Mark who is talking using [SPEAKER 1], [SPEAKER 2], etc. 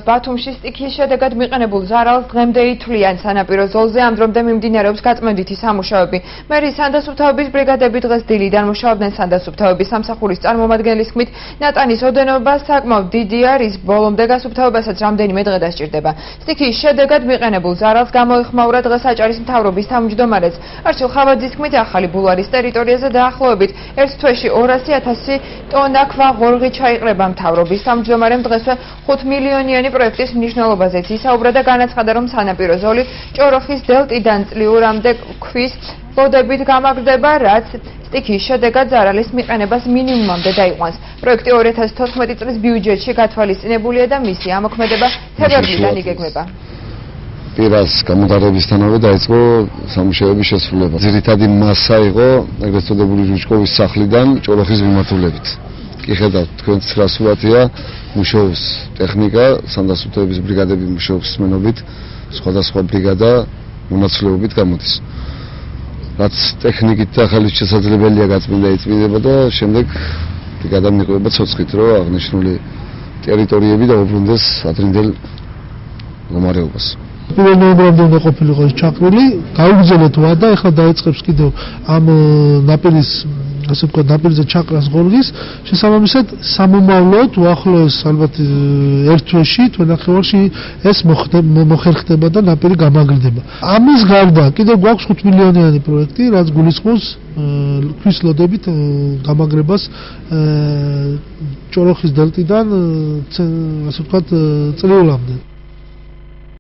[SPEAKER 1] ბათუმში სტიქიის შედეგად მიყენებულ ზარალს დღემდე ითვლიან სანაპირო ზოლზე, ამ დრომდე მიმდინარეობს გაწმენდითი სამუშაოები. მერის სანდასუფთავების ბრიგადები დღეს დილიდან მუშაობდნენ სანდასუფთავების სამსახურის წარმომადგენლის თქმით, ნატანის ოდენობა საკმაოდ დიდია, რის ბოლომდე გასუფთავებასაც რამდენიმე დღე დასჭირდება. სტიქიის შედეგად მიყენებულ ზარალს გამოიხმაურა დღეს აჭარის მთავრობის თავმჯდომარეს. არჩილ ხავაძის თქმით, ახალი ბულვარის ტერიტორიაზე დაახლოებით ერთ თვეში 200,000 ტონა ქვა-ღორღი ჩაიყრება. მთავრობის თავმჯდომარემ დღესვე 5 მილიონიანი პროექტის მნიშვნელობაზეც ისაუბრა და განაცხადა, რომ სანაპირო ზოლი ჭოროხის დელტიდან წლიურამდე ქვის ლოდებით გამაგრდება, რაც სტიქიის შედეგად ზარალის მიყენებას მინიმუმამდე დაიყვანს. პროექტი 2014 წლის ბიუჯეტში გათვალისწინებულია და მისი ამოქმედება თებერვლიდან იგეგმება.
[SPEAKER 2] პირას გამოდარებისთანავე დაიწყო სამუშაოების შესრულება. ძირითადი მასა იყო ეგრეთ წოდებული რუჩკოვის სახლიდან ჭოროხის მიმართულებით. კი ხედავთ, თქვენც რა სურათია, მუშაობს ტექნიკა, სანდასუფთავების ბრიგადები მუშაობს სმენობით, სხვადასხვა ბრიგადა მონაცვლეობით გამოდის. რაც ტექნიკით და ხელით შესაძლებელია გაწმენდა იწმინდება და შემდეგ ბრიგადა მიყვება ცოცხით, რომ აღნიშნული ტერიტორიები დაუბრუნდეს ადრინდელ მდგომარეობას.
[SPEAKER 3] პირველ ნოემბრამდე უნდა ყოფილიყო ეს ჩაყრილი, გაუგრძელეთ ვადა, ეხლა დაიწყებს კიდევ ამ ნაპირის ასე ვთქვათ, ნაპირზე ჩაყრას ღორღის, შესაბამისად სამომავლოდ უახლოეს ალბათ ერთ თვეში, თვენახევარში ეს მოხერხდება და ნაპირი გამაგრდება. ამის გარდა კიდევ გვაქვს 5 მილიონიანი პროექტი, რაც გულისხმობს ქვის ლოდებით გამაგრებას ჭოროხის დელტიდან ასე ვთქვათ წლიულამდე.